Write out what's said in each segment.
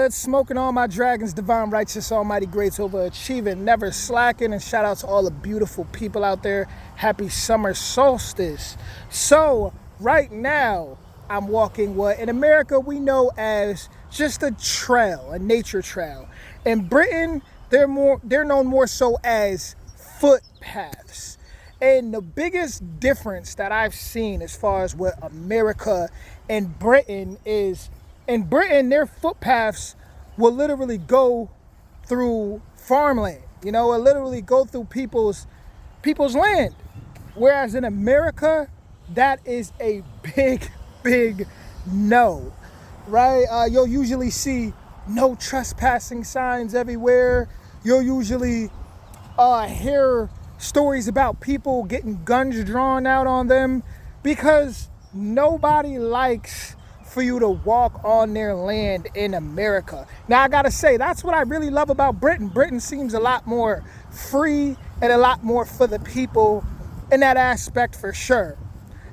good? Smoking all my dragons, divine, righteous, almighty, great, overachieving, never slacking. And shout out to all the beautiful people out there. Happy summer solstice. So right now I'm walking what in America we know as just a trail, a nature trail. In Britain, they're known more so as footpaths. And the biggest difference that I've seen as far as what America and Britain is, in Britain, their footpaths will literally go through farmland. You know, will literally go through people's land. Whereas in America, that is a big no, right? You'll usually see no trespassing signs everywhere. You'll usually hear stories about people getting guns drawn out on them because nobody likes for you to walk on their land in America. Now, I gotta say, that's what I really love about Britain. Britain seems a lot more free and a lot more for the people in that aspect for sure.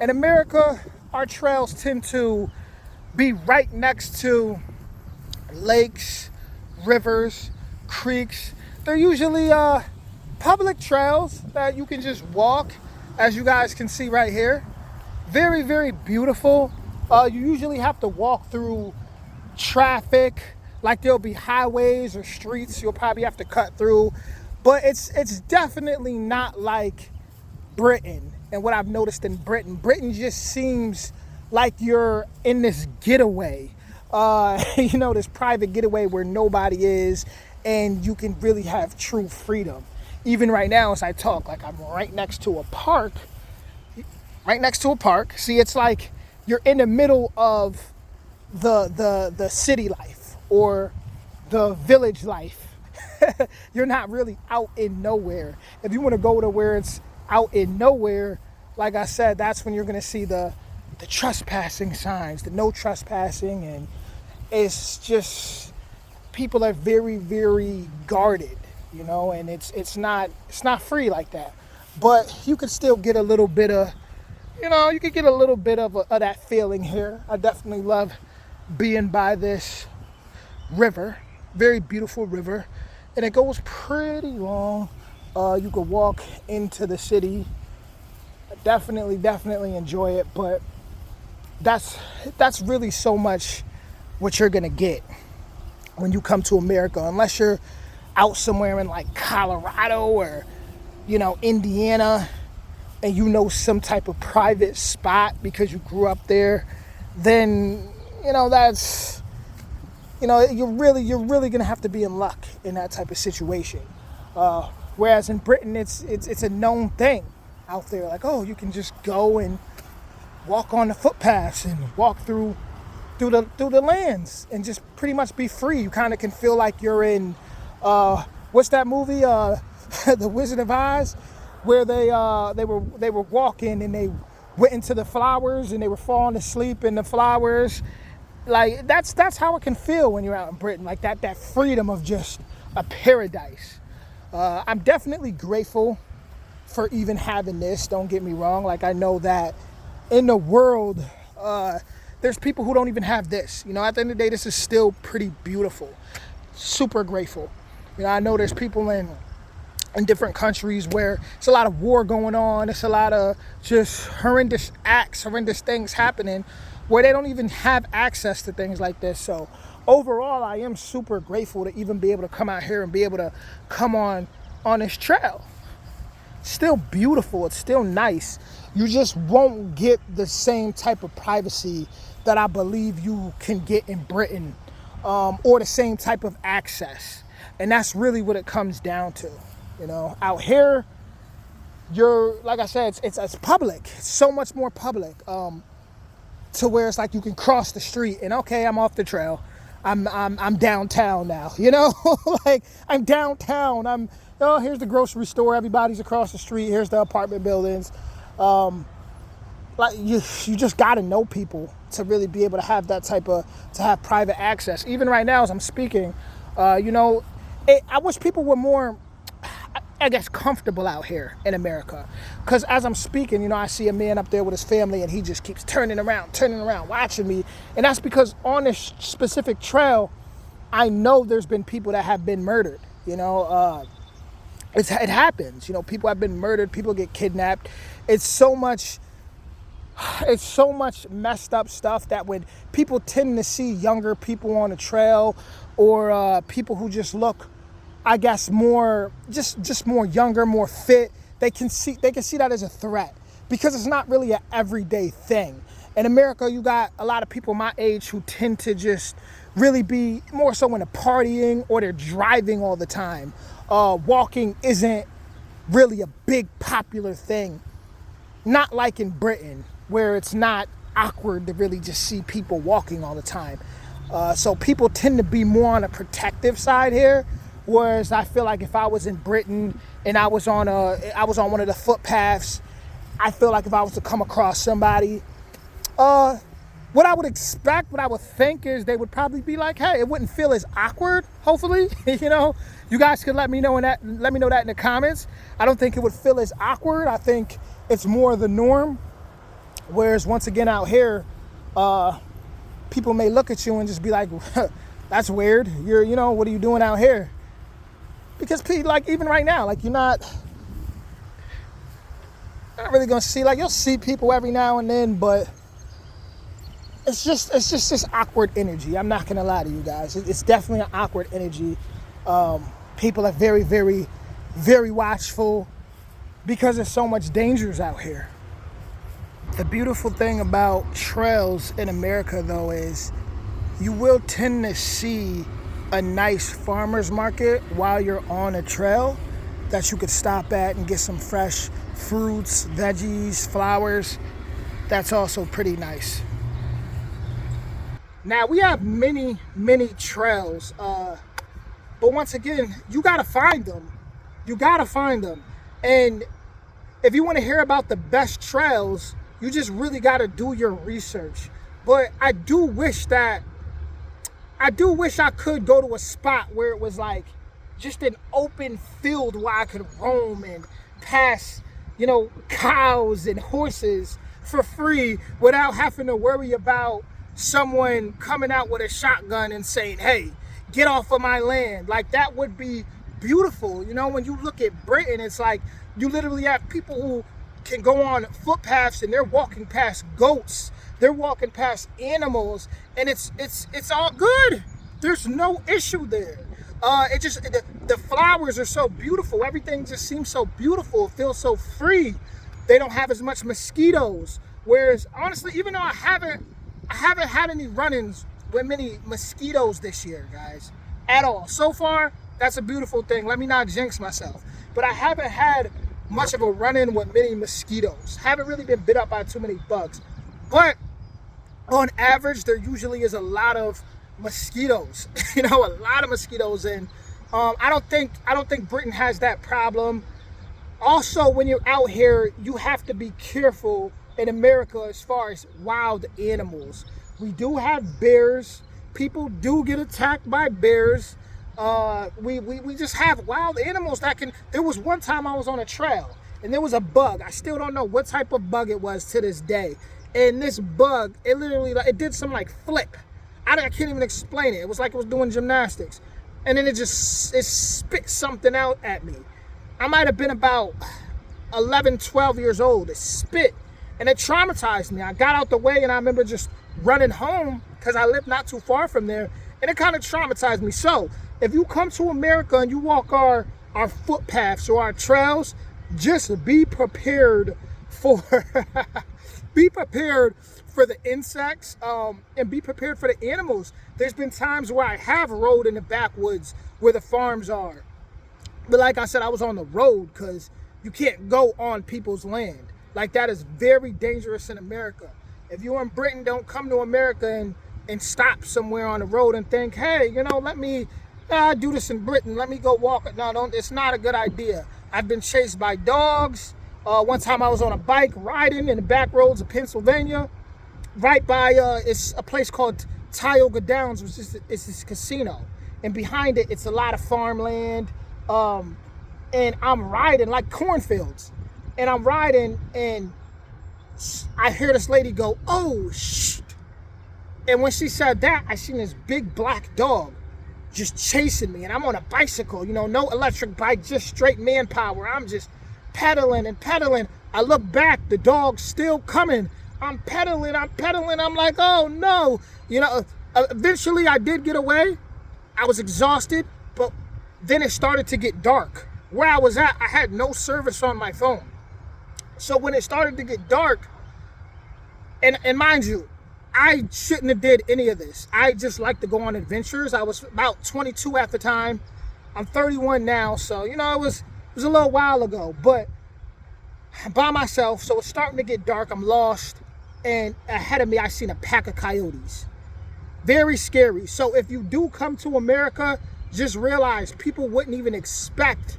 In America, our trails tend to be right next to lakes, rivers, creeks. They're usually public trails that you can just walk, as you guys can see right here. Very beautiful. You usually have to walk through traffic, like there'll be highways or streets you'll probably have to cut through, but it's definitely not like Britain. And what I've noticed in Britain just seems like you're in this getaway, this private getaway where nobody is, and you can really have true freedom. Even right now as I talk, like I'm right next to a park. See, it's like you're in the middle of the city life or the village life. You're not really out in nowhere. If you want to go to where it's out in nowhere, like I said, that's when you're going to see the trespassing signs, the no trespassing, and it's just people are very guarded, and it's not free like that. But you could still get a little bit of you could get a little bit of that feeling here. I definitely love being by this river, very beautiful river, and it goes pretty long. You could walk into the city. I definitely enjoy it, but that's really so much what you're gonna get when you come to America, unless you're out somewhere in like Colorado or Indiana, and some type of private spot because you grew up there, then that's you're really gonna have to be in luck in that type of situation. Whereas in Britain, it's a known thing out there. Like, oh, you can just go and walk on the footpaths and walk through the lands and just pretty much be free. You kind of can feel like you're in what's that movie, The Wizard of Oz, where they were walking and they went into the flowers and they were falling asleep in the flowers. Like that's how it can feel when you're out in Britain, like that freedom of just a paradise. I'm definitely grateful for even having this, don't get me wrong. Like, I know that in the world there's people who don't even have this. At the end of the day, this is still pretty beautiful. Super grateful. I know there's people in different countries where it's a lot of war going on. It's a lot of just horrendous acts, horrendous things happening where they don't even have access to things like this. So overall, I am super grateful to even be able to come out here and be able to come on this trail. It's still beautiful. It's still nice. You just won't get the same type of privacy that I believe you can get in Britain, or the same type of access. And that's really what it comes down to. Out here, like I said, it's public. It's so much more public, to where it's like you can cross the street and okay, I'm off the trail. I'm downtown now. Like I'm downtown. Here's the grocery store. Everybody's across the street. Here's the apartment buildings. Like you just got to know people to really be able to have that to have private access. Even right now, as I'm speaking, I wish people were more, I guess, comfortable out here in America. Because as I'm speaking, I see a man up there with his family and he just keeps turning around, watching me. And that's because on this specific trail, I know there's been people that have been murdered. It happens. People have been murdered. People get kidnapped. It's so much. It's so much messed up stuff that when people tend to see younger people on the trail, or people who just look, I guess, more just more younger, more fit, they can see that as a threat, because it's not really an everyday thing. In America, you got a lot of people my age who tend to just really be more so into partying, or they're driving all the time. Walking isn't really a big popular thing. Not like in Britain, where it's not awkward to really just see people walking all the time. So people tend to be more on a protective side here. Whereas I feel like if I was in Britain and I was on one of the footpaths, I feel like if I was to come across somebody, what I would expect, what I would think is they would probably be like, hey, it wouldn't feel as awkward, hopefully. You guys could let me know that in the comments. I don't think it would feel as awkward. I think it's more the norm. Whereas once again out here, people may look at you and just be like, that's weird. What are you doing out here? Because like even right now, like you're not really gonna see, like you'll see people every now and then, but it's just this awkward energy. I'm not gonna lie to you guys. It's definitely an awkward energy. People are very, very, very watchful because there's so much dangers out here. The beautiful thing about trails in America, though, is you will tend to see a nice farmer's market while you're on a trail that you could stop at and get some fresh fruits, veggies, flowers. That's also pretty nice. Now, we have many, many trails, but once again, you gotta find them. And if you want to hear about the best trails, you just really got to do your research. But I do wish I could go to a spot where it was like just an open field where I could roam and pass, cows and horses for free without having to worry about someone coming out with a shotgun and saying, hey, get off of my land. Like, that would be beautiful. When you look at Britain, it's like you literally have people who can go on footpaths and they're walking past goats, they're walking past animals, and it's all good. There's no issue there. The flowers are so beautiful. Everything just seems so beautiful. It feels so free. They don't have as much mosquitoes. Whereas honestly, even though I haven't had any run-ins with many mosquitoes this year, guys, at all. So far, that's a beautiful thing. Let me not jinx myself. But I haven't had much of a run-in with many mosquitoes. Haven't really been bit up by too many bugs. But on average, there usually is a lot of mosquitoes. A lot of mosquitoes. And I don't think Britain has that problem. Also, when you're out here, you have to be careful in America as far as wild animals. We do have bears. People do get attacked by bears. We just have wild animals that can. There was one time I was on a trail and there was a bug. I still don't know what type of bug it was to this day. And this bug, it literally, it did some like flip. I can't even explain it. It was like it was doing gymnastics. And then it spit something out at me. I might have been about 11, 12 years old. It spit and it traumatized me. I got out the way and I remember just running home because I lived not too far from there. And it kind of traumatized me. So if you come to America and you walk our footpaths or our trails, just be prepared for be prepared for the insects, and be prepared for the animals. There's been times where I have rode in the backwoods where the farms are. But like I said, I was on the road because you can't go on people's land. Like, that is very dangerous in America. If you're in Britain, don't come to America and stop somewhere on the road and think, hey, let me do this in Britain. Let me go walk. No, don't. It's not a good idea. I've been chased by dogs. One time I was on a bike riding in the back roads of Pennsylvania, right by it's a place called Tioga Downs, which is this casino, and behind it it's a lot of farmland. And I'm riding like cornfields, and I'm riding, and I hear this lady go, "Oh shit!" And when she said that, I seen this big black dog just chasing me, and I'm on a bicycle, you know, no electric bike, just straight manpower. I'm just pedaling and pedaling. I look back, the dog's still coming. I'm pedaling. I'm like, oh no. You know, eventually I did get away. I was exhausted, but then it started to get dark. Where I was at, I had no service on my phone. So when it started to get dark, and mind you, I shouldn't have did any of this. I just like to go on adventures. I was about 22 at the time. I'm 31 now, so you know it was a little while ago. But I'm by myself, so it's starting to get dark. I'm lost, and ahead of me, I seen a pack of coyotes. Very scary. So if you do come to America, just realize people wouldn't even expect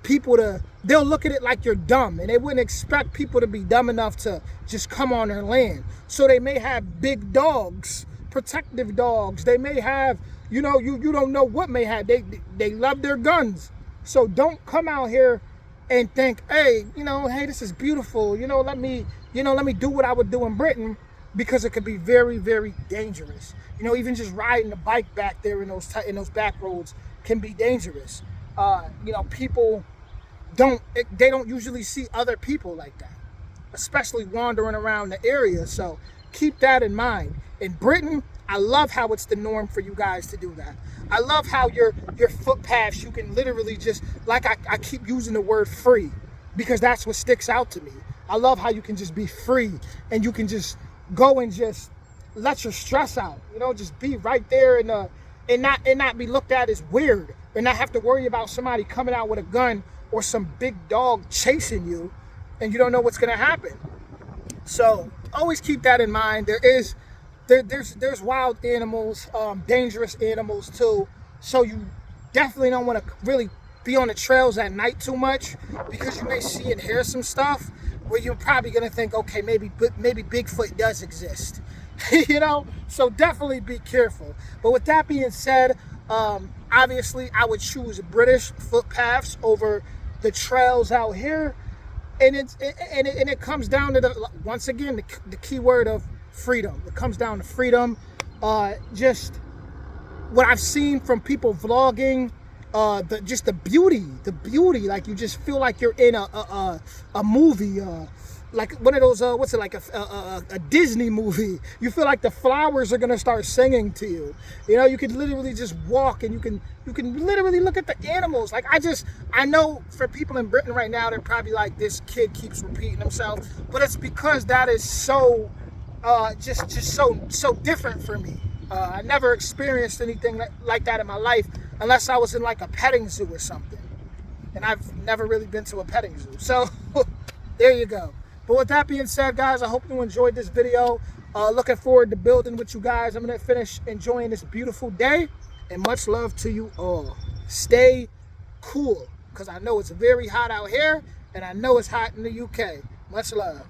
people to, they'll look at it like you're dumb, and they wouldn't expect people to be dumb enough to just come on their land. So they may have big dogs, protective dogs. They may have, you know, you don't know what may have. They love their guns. So don't come out here and think, hey, you know, hey, this is beautiful. Let me do what I would do in Britain, because it could be very, very dangerous. You know, even just riding a bike back there in those back roads can be dangerous. You know, people don't usually see other people like that, especially wandering around the area. So keep that in mind. In Britain, I love how it's the norm for you guys to do that. I love how your footpaths, you can literally just, like I keep using the word free, because that's what sticks out to me. I love how you can just be free, and you can just go and just let your stress out, you know, just be right there and not be looked at as weird, and not have to worry about somebody coming out with a gun or some big dog chasing you, and you don't know what's going to happen. So always keep that in mind. There's wild animals, dangerous animals too. So you definitely don't want to really be on the trails at night too much, because you may see and hear some stuff where you're probably going to think, okay, maybe Bigfoot does exist. You know, so definitely be careful. But with that being said, obviously I would choose British footpaths over the trails out here, and it comes down to once again the key word of freedom. It comes down to freedom. Just what I've seen from people vlogging, the beauty, like you just feel like you're in a movie, like one of those what's it, like a Disney movie. You feel like the flowers are gonna start singing to you. You know, you can literally just walk, and you can literally look at the animals. Like I know for people in Britain right now, they're probably like, this kid keeps repeating himself, but it's because that is so just so different for me. I never experienced anything like that in my life, unless I was in like a petting zoo or something, and I've never really been to a petting zoo. So there you go. But with that being said, guys, I hope you enjoyed this video. Looking forward to building with you guys. I'm going to finish enjoying this beautiful day, and much love to you all. Stay cool, because I know it's very hot out here, and I know it's hot in the UK. Much love.